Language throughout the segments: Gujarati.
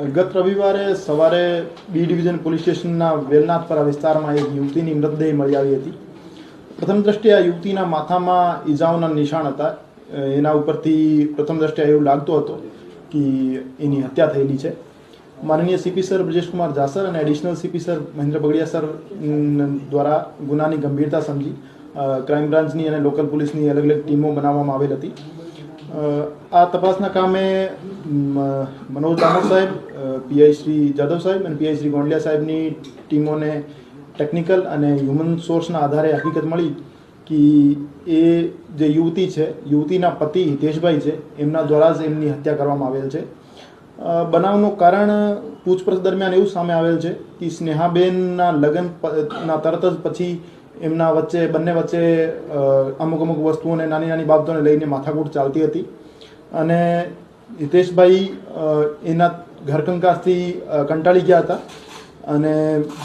ગત રવિવારે સવારે બી ડિવિઝન પોલીસ સ્ટેશનના વેલનાથપરા વિસ્તારમાં એક યુવતીની મૃતદેહ મળી આવી હતી. પ્રથમ દ્રષ્ટિએ આ યુવતીના માથામાં ઈજાઓના નિશાન હતા. એના ઉપરથી પ્રથમ દ્રષ્ટિએ એવું લાગતું હતું કે એની હત્યા થયેલી છે. માનનીય સીપી સર બ્રજેશકુમાર જાસર અને additional CP sir Mahendra Bagadia sir દ્વારા ગુનાની ગંભીરતા સમજી ક્રાઇમ બ્રાન્ચની અને લોકલ પોલીસની અલગ અલગ ટીમો બનાવવામાં આવેલ હતી. આ તપાસના કામે મનોજ દામોદ સાહેબ, પીઆઈ શ્રી જાદવ સાહેબ અને પીઆઈ શ્રી ગોંડલિયા સાહેબની ટીમોને ટેકનિકલ અને હ્યુમન સોર્સના આધારે હકીકત મળી કે એ જે યુવતી છે, યુવતીના પતિ હિતેશભાઈ છે, એમના દ્વારા જ એમની હત્યા કરવામાં આવેલ છે. બનાવનું કારણ પૂછપરછ દરમિયાન એવું સામે આવેલ છે કે સ્નેહાબેનના લગ્નના તરત જ પછી એમના વચ્ચે બંને વચ્ચે અમુક વસ્તુઓને નાની નાની બાબતોને લઈને માથાકૂટ ચાલતી હતી અને હિતેશભાઈ એના ઘરકંકાસથી કંટાળી ગયા હતા અને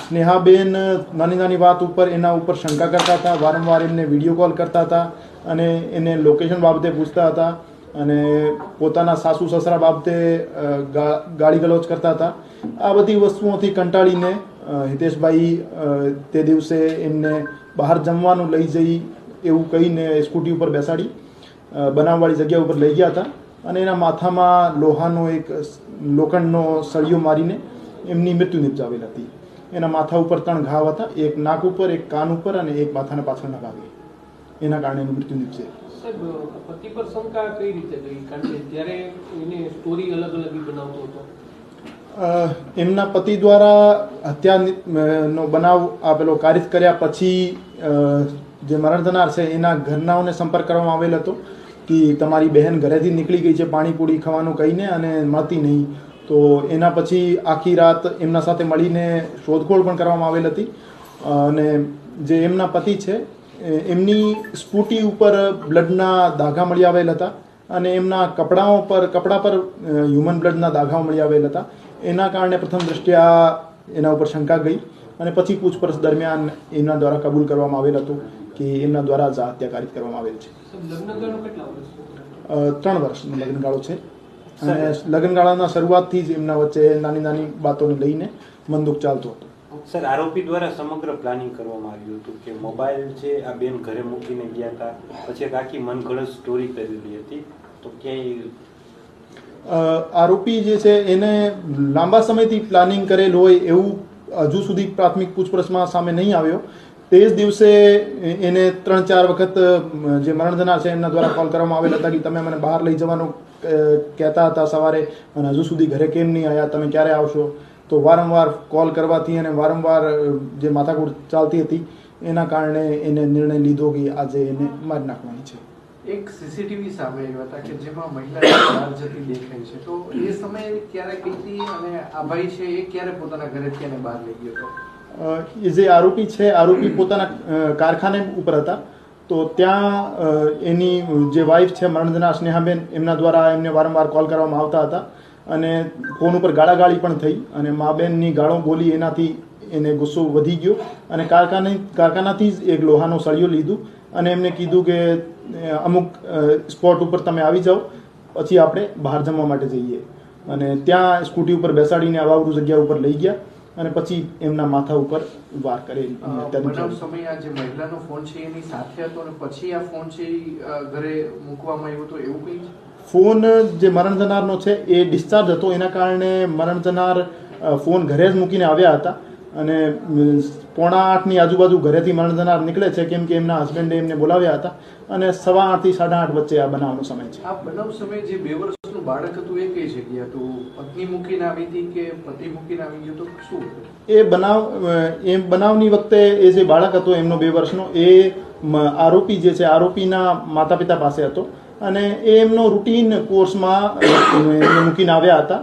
સ્નેહાબેન નાની નાની વાત ઉપર એના ઉપર શંકા કરતા હતા. વારંવાર એમને વિડીયો કોલ કરતા હતા અને એને લોકેશન બાબતે પૂછતા હતા અને પોતાના સાસુ સસરા બાબતે ગાળી ગલોચ કરતા હતા. આ બધી વસ્તુઓથી કંટાળીને હિતેશભાઈ તે દિવસે એમને બહાર જમવાનું લઈ જઈ એવું કહીને સ્કૂટી ઉપર બેસાડી બનાવવાળી જગ્યા ઉપર લઈ ગયા હતા અને એના માથામાં લોહાનો એક લોખંડનો સળિયો મારીને એમની મૃત્યુ નિપજાવેલ હતી. એના માથા ઉપર 3 ઘાવ હતા, એક નાક ઉપર, એક કાન ઉપર અને એક માથાના પાછળના ભાગે. એના કારણે એનું મૃત્યુ નિપજે. પતિ પર શંકા કઈ રીતે ગઈ? કારણ કે જ્યારે એને સ્ટોરી અલગ અલગ બનાવતો હતો. એમના પતિ દ્વારા હત્યાનો બનાવ આપેલો કારિત કર્યા પછી જે મરણ થનાર છે એના ઘરનાઓને સંપર્ક કરવામાં આવેલ હતો કે તમારી બહેન ઘરેથી નીકળી ગઈ છે પાણીપુરી ખાવાનું કહીને અને મળતી નહીં. તો એના પછી આખી રાત એમના સાથે મળીને શોધખોળ પણ કરવામાં આવેલ હતી અને જે એમના પતિ છે એમની સ્કૂટી ઉપર બ્લડના દાગા મળી આવેલ હતા અને એમના કપડા પર હ્યુમન બ્લડના દાગા મળી આવેલ હતા. એના કારણે પ્રથમ દ્રષ્ટિએ એના ઉપર શંકા ગઈ અને પછી પૂછપરછ દરમિયાન એમના દ્વારા કબૂલ કરવામાં આવેલ હતું કે એમના દ્વારા જ હત્યા કારિત કરવામાં આવેલ છે. 3 વર્ષનો લગ્નગાળો છે અને લગ્નગાળાના શરૂઆતથી જ એમના વચ્ચે નાની નાની બાતોને લઈને મનદુખ ચાલતો હતો. સર, આરોપી દ્વારા સમગ્ર પ્લાનિંગ કરવામાં આવ્યું હતું કે મોબાઈલ છે આ બેન ઘરે મૂકીને ગયા હતા, પછી એક આખી મનગઢ સ્ટોરી કરેલી હતી. તો ક્યાંય આરોપી જે છે એને લાંબા સમયથી પ્લાનિંગ કરેલ હોય એવું હજુ સુધી પ્રાથમિક પૂછપરછમાં સામે નહીં આવ્યો. તે જ દિવસે એને 3-4 વખત જે મરણ થનાર છે એમના દ્વારા કોલ કરવામાં આવેલા હતા કે તમે મને બહાર લઈ જવાનું કહેતા હતા સવારે અને હજુ સુધી ઘરે કેમ નહીં આવ્યા, તમે ક્યારે આવશો? તો વારંવાર કોલ કરવાથી અને વારંવાર જે માથાકૂટ ચાલતી હતી એના કારણે એને નિર્ણય લીધો કે આજે એને મારી નાખવાની છે. એક સીસીટીવી સામે આવ્યા હતા કે જેમાં મહિલા બહાર જતી દેખાય છે. તો એ સમયે ક્યારે કીધી અને આ ભાઈ છે એ ક્યારે પોતાના ઘરેથી એને બહાર લઈ ગયો હતો? એ જે આરોપી છે, આરોપી પોતાના કારખાને ઉપર હતા. તો ત્યાં એની જે વાઈફ છે મરણજના સ્નેહાબેન, એમના દ્વારા એમને વારંવાર કોલ કરવામાં આવતા હતા અને ફોન ઉપર ગાળાગાળી પણ થઈ અને મા બેનની ગાળો બોલી એનાથી એને ગુસ્સો વધી ગયો અને કારખાનાથી જ એક લોહાનો સળિયો લીધું અને એમને કીધું કે અમુક સ્પોટ ઉપર તમે આવી જાઓ, પછી આપણે બહાર જમવા માટે જઈએ. અને ત્યાં સ્કૂટી ઉપર બેસાડીને અવાવરૂ જગ્યા ઉપર લઈ ગયા અને પછી એમના માથા ઉપર વાર કરેલ. બનાવ સમયે આ જે મહિલાનો ફોન છે એની સાથે હતો અને પછી આ ફોન છે ઘરે મૂકવામાં આવ્યો હતો એવું કંઈ? ફોન જે મરણ થનારનો છે એ ડિસ્ચાર્જ હતો, એના કારણે મરણ થનાર ફોન ઘરે જ મૂકીને આવ્યા હતા અને 7:45ની આજુબાજુ ઘરેથી મરણ થનાર નીકળે છે કેમ કે એમના હસબન્ડે એમને બોલાવ્યા હતા અને 8:15 થી 8:30 વચ્ચે આ બનાવનો સમય છે. આ બનાવ સમયે જે 2 વર્ષનું બાળક હતું એ કઈ જગ્યા હતું? પત્ની મૂકીને આવી હતી કે પતિ મૂકીને આવી ગયો તો શું? એ બનાવની વખતે એ જે બાળક હતો એમનો 2 વર્ષનો એ આરોપી જે છે આરોપીના માતા પિતા પાસે હતો અને એ એમનો રૂટીન કોર્સમાં મૂકીને આવ્યા હતા.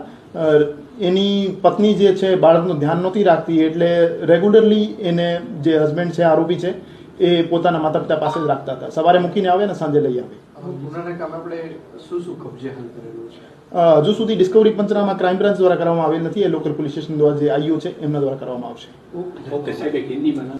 એની પત્ની જે છે બાળકનું ધ્યાન નહોતી રાખતી એટલે રેગ્યુલરલી એને જે હસબન્ડ છે આરોપી છે એ પોતાના માતા પિતા પાસે જ રાખતા હતા. સવારે મૂકીને આવે ને સાંજે લઈ આવે. ગુનાના કામે આપણે શું કબજે હાલ કરેલું છે? હજુ સુધી ડિસ્કવરી પંચનામા ક્રાઇમ બ્રાન્ચ દ્વારા કરવામાં આવેલ નથી. એ લોકલ પોલીસ સ્ટેશન દ્વારા જે આઈઓ છે એમના દ્વારા કરવામાં આવશે. ઓકે સાહેબ, એક હિન્દીમાં